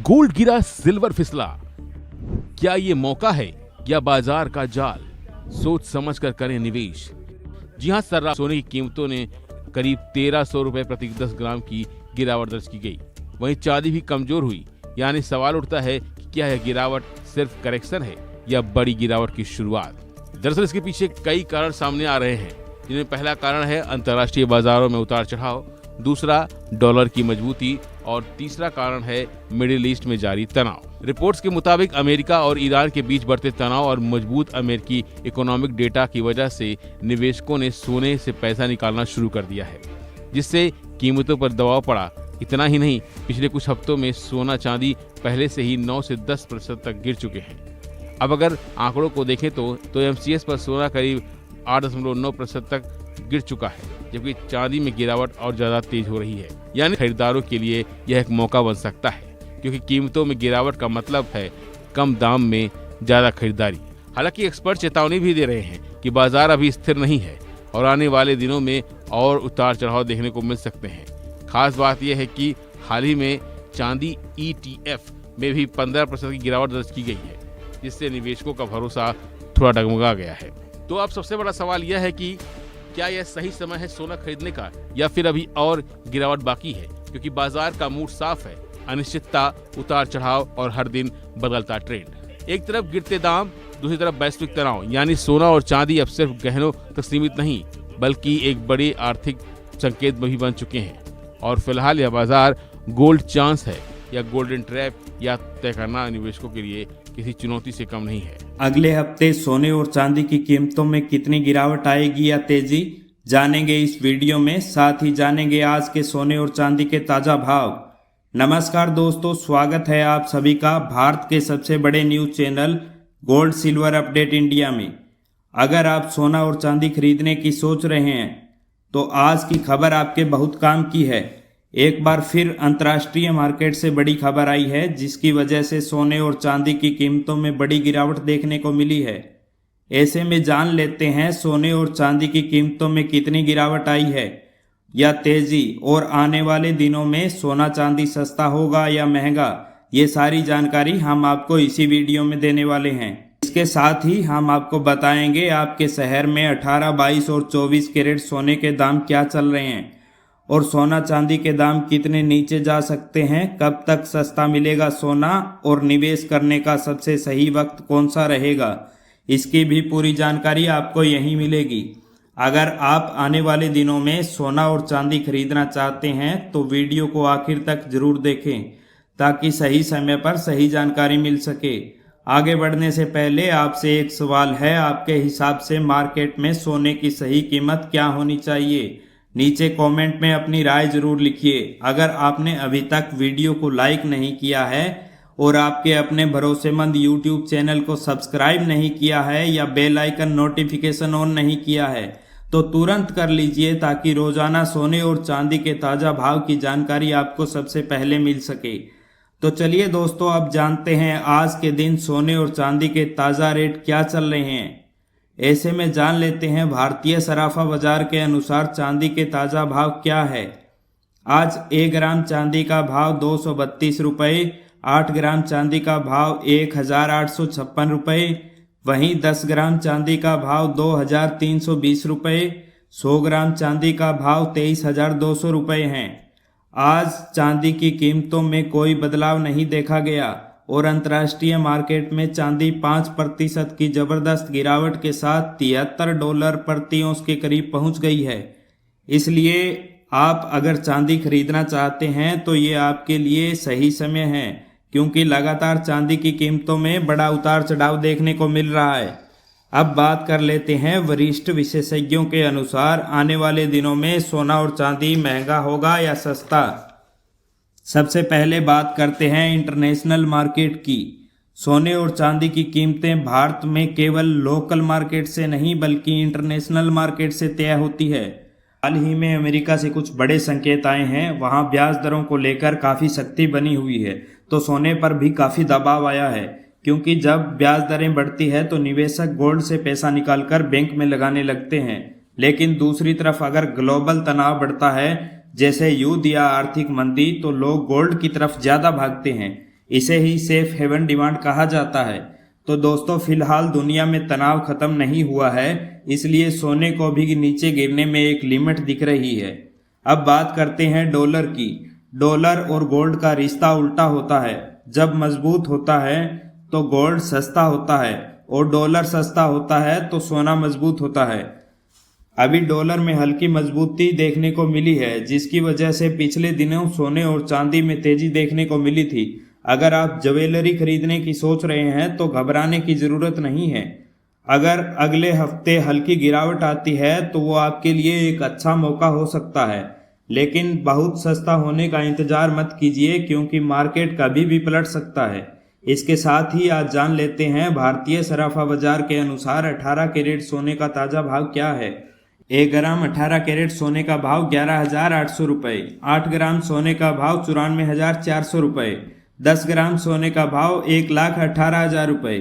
Gold गिरा, silver फिसला। क्या ये मौका है या बाजार का जाल? सोच समझ कर करें निवेश। जी हां, सर्राफ सोने की कीमतों ने करीब 1300 रुपए प्रति 10 ग्राम की गिरावट दर्ज की गई। वहीं चांदी भी कमजोर हुई। यानी सवाल उठता है कि क्या यह गिरावट सिर्फ करेक्शन है या बड़ी गिरावट की शुरुआत? दरअसल इसके पीछे कई कारण सामने आ रहे हैं, जिनमें पहला कारण है अंतर्राष्ट्रीय बाजारों में उतार चढ़ाव, दूसरा डॉलर की मजबूती और तीसरा कारण है मिडिल ईस्ट में जारी तनाव। रिपोर्ट्स के मुताबिक अमेरिका और ईरान के बीच बढ़ते तनाव और मजबूत अमेरिकी इकोनॉमिक डेटा की वजह से निवेशकों ने सोने से पैसा निकालना शुरू कर दिया है, जिससे कीमतों पर दबाव पड़ा। इतना ही नहीं, पिछले कुछ हफ्तों में सोना चांदी पहले से ही 9 से 10% तक गिर चुके हैं। अब अगर आंकड़ों को देखें तो MCX पर सोना करीब 8.9% तक गिर चुका है, जबकि चांदी में गिरावट और ज्यादा तेज हो रही है। यानी खरीदारों के लिए यह एक मौका बन सकता है, क्योंकि कीमतों में गिरावट का मतलब है कम दाम में ज्यादा खरीदारी। हालांकि एक्सपर्ट चेतावनी भी दे रहे हैं कि बाजार अभी स्थिर नहीं है और आने वाले दिनों में और उतार चढ़ाव देखने को मिल सकते हैं। खास बात यह है कि हाल ही में चांदी ETF में भी 15% की गिरावट दर्ज की गई है, जिससे निवेशकों का भरोसा थोड़ा डगमगा गया है। तो अब सबसे बड़ा सवाल यह है कि क्या यह सही समय है सोना खरीदने का, या फिर अभी और गिरावट बाकी है? क्योंकि बाजार का मूड साफ है, अनिश्चितता, उतार चढ़ाव और हर दिन बदलता ट्रेंड। एक तरफ गिरते दाम, दूसरी तरफ वैश्विक तनाव। यानी सोना और चांदी अब सिर्फ गहनों तक सीमित नहीं, बल्कि एक बड़े आर्थिक संकेत भी बन चुके हैं। और फिलहाल यह बाजार गोल्ड चांस है या गोल्डन ट्रैप, या तय करना निवेशकों के लिए किसी चुनौती से कम नहीं है। अगले हफ्ते सोने और चांदी की कीमतों में कितनी गिरावट आएगी या तेजी, जानेंगे इस वीडियो में। साथ ही जानेंगे आज के सोने और चांदी के ताजा भाव। नमस्कार दोस्तों, स्वागत है आप सभी का भारत के सबसे बड़े news channel gold silver update India में। अगर आप सोना और चांदी खरीदने की सोच रहे हैं तो आज की खबर आपके बहुत काम की है। एक बार फिर अंतर्राष्ट्रीय मार्केट से बड़ी खबर आई है, जिसकी वजह से सोने और चांदी की कीमतों में बड़ी गिरावट देखने को मिली है। ऐसे में जान लेते हैं सोने और चांदी की कीमतों में कितनी गिरावट आई है या तेजी, और आने वाले दिनों में सोना चांदी सस्ता होगा या महंगा। ये सारी जानकारी हम आपको इसी वीडियो में देने वाले हैं। इसके साथ ही हम आपको बताएंगे आपके शहर में 18, 22 और 24 कैरेट सोने के दाम क्या चल रहे हैं, और सोना चांदी के दाम कितने नीचे जा सकते हैं, कब तक सस्ता मिलेगा सोना, और निवेश करने का सबसे सही वक्त कौन सा रहेगा। इसकी भी पूरी जानकारी आपको यहीं मिलेगी। अगर आप आने वाले दिनों में सोना और चांदी खरीदना चाहते हैं तो वीडियो को आखिर तक जरूर देखें, ताकि सही समय पर सही जानकारी मिल सके। आगे बढ़ने से पहले आपसे एक सवाल है, आपके हिसाब से मार्केट में सोने की सही कीमत क्या होनी चाहिए? नीचे कमेंट में अपनी राय जरूर लिखिए। अगर आपने अभी तक वीडियो को लाइक नहीं किया है और आपके अपने भरोसेमंद YouTube चैनल को सब्सक्राइब नहीं किया है या बेल आइकन नोटिफिकेशन ऑन नहीं किया है तो तुरंत कर लीजिए, ताकि रोजाना सोने और चांदी के ताजा भाव की जानकारी आपको सबसे पहले मिल सके। तो चलिए दोस्तों, अब जानते हैं आज के दिन सोने और चांदी के ताजा रेट क्या चल रहे हैं। ऐसे में जान लेते हैं भारतीय सराफा बाजार के अनुसार चांदी के ताजा भाव क्या है। आज 1 ग्राम चांदी का भाव 232 रुपये, 8 ग्राम चांदी का भाव 1856 रुपये, वहीं 10 ग्राम चांदी का भाव 2320 रुपये, 100 ग्राम चांदी का भाव 23,200 रुपये हैं। आज चांदी की कीमतों में कोई बदलाव नहीं देखा गया और अंतर्राष्ट्रीय मार्केट में चांदी 5% की जबरदस्त गिरावट के साथ $73 प्रति औंस के करीब पहुंच गई है। इसलिए आप अगर चांदी खरीदना चाहते हैं तो ये आपके लिए सही समय है, क्योंकि लगातार चांदी की कीमतों में बड़ा उतार चढ़ाव देखने को मिल रहा है। अब बात कर लेते हैं वरिष्ठ विशेषज्ञों के अनुसार आने वाले दिनों में सोना और चांदी महंगा होगा या सस्ता। सबसे पहले बात करते हैं इंटरनेशनल मार्केट की। सोने और चांदी की कीमतें भारत में केवल लोकल मार्केट से नहीं बल्कि इंटरनेशनल मार्केट से तय होती है। हाल ही में अमेरिका से कुछ बड़े संकेत आए हैं, वहां ब्याज दरों को लेकर काफ़ी सख्ती बनी हुई है, तो सोने पर भी काफ़ी दबाव आया है, क्योंकि जब ब्याज दरें बढ़ती है तो निवेशक गोल्ड से पैसा निकालकर बैंक में लगाने लगते हैं। लेकिन दूसरी तरफ अगर ग्लोबल तनाव बढ़ता है, जैसे युद्ध या आर्थिक मंदी, तो लोग गोल्ड की तरफ ज्यादा भागते हैं। इसे ही सेफ हेवन डिमांड कहा जाता है। तो दोस्तों फिलहाल दुनिया में तनाव खत्म नहीं हुआ है, इसलिए सोने को भी नीचे गिरने में एक लिमिट दिख रही है। अब बात करते हैं डॉलर की। डॉलर और गोल्ड का रिश्ता उल्टा होता है। जब मजबूत होता है तो गोल्ड सस्ता होता है और डॉलर सस्ता होता है तो सोना मजबूत होता है। अभी डॉलर में हल्की मजबूती देखने को मिली है, जिसकी वजह से पिछले दिनों सोने और चांदी में तेजी देखने को मिली थी। अगर आप ज्वेलरी खरीदने की सोच रहे हैं तो घबराने की जरूरत नहीं है। अगर अगले हफ्ते हल्की गिरावट आती है तो वो आपके लिए एक अच्छा मौका हो सकता है, लेकिन बहुत सस्ता होने का इंतजार मत कीजिए, क्योंकि मार्केट कभी भी पलट सकता है। इसके साथ ही आज जान लेते हैं भारतीय सराफा बाजार के अनुसार 18 कैरेट सोने का ताजा भाव क्या है। 1 ग्राम 18 कैरेट सोने का भाव 11,800 रुपये, 8 ग्राम सोने का भाव 94,400 रुपये, 10 ग्राम सोने का भाव 1,18,000 रुपये,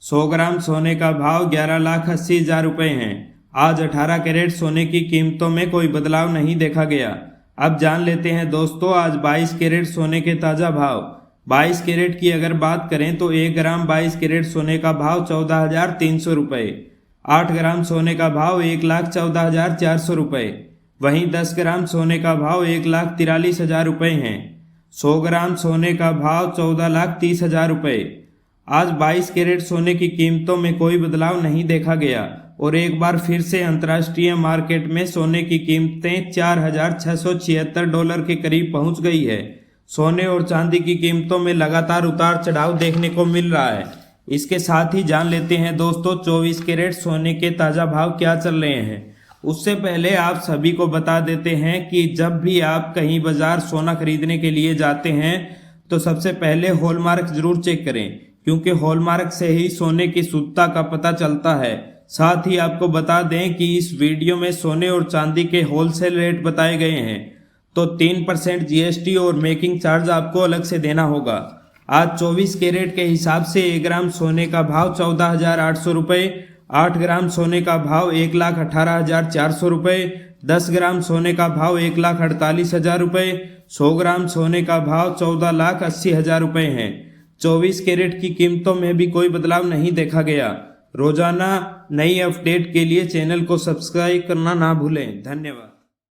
100 ग्राम सोने का भाव 11,80,000 रुपये हैं। आज 18 कैरेट सोने की कीमतों में कोई बदलाव नहीं देखा गया। अब जान लेते हैं दोस्तों आज 22 कैरेट सोने के ताज़ा भाव। 22 कैरेट की अगर बात करें तो 1 ग्राम 22 कैरेट सोने का भाव 14,300 रुपये, 8 ग्राम सोने का भाव 1,14,400 रुपये, वहीं 10 ग्राम सोने का भाव 1,43,000 रुपये हैं। 100 ग्राम सोने का भाव 14,30,000 रुपये। आज 22 कैरेट सोने की कीमतों में कोई बदलाव नहीं देखा गया और एक बार फिर से अंतर्राष्ट्रीय मार्केट में सोने की कीमतें $4,676 के करीब पहुंच गई है। सोने और चांदी की कीमतों में लगातार उतार चढ़ाव देखने को मिल रहा है। इसके साथ ही जान लेते हैं दोस्तों 24 कैरेट सोने के ताज़ा भाव क्या चल रहे हैं। उससे पहले आप सभी को बता देते हैं कि जब भी आप कहीं बाजार सोना खरीदने के लिए जाते हैं तो सबसे पहले हॉलमार्क जरूर चेक करें, क्योंकि हॉलमार्क से ही सोने की शुद्धता का पता चलता है। साथ ही आपको बता दें कि इस वीडियो में सोने और चांदी के होलसेल रेट बताए गए हैं, तो 3% जीएसटी और मेकिंग चार्ज आपको अलग से देना होगा। आज 24 कैरेट के हिसाब से 1 ग्राम सोने का भाव 14,800 रुपये, 8 ग्राम सोने का भाव 1,18,400 रुपये, 10 ग्राम सोने का भाव 1,48,000 रुपये, 100 ग्राम सोने का भाव 14,80,000 रुपये हैं। 24 कैरेट की कीमतों में भी कोई बदलाव नहीं देखा गया। रोजाना नई अपडेट के लिए चैनल को सब्सक्राइब करना ना भूलें। धन्यवाद।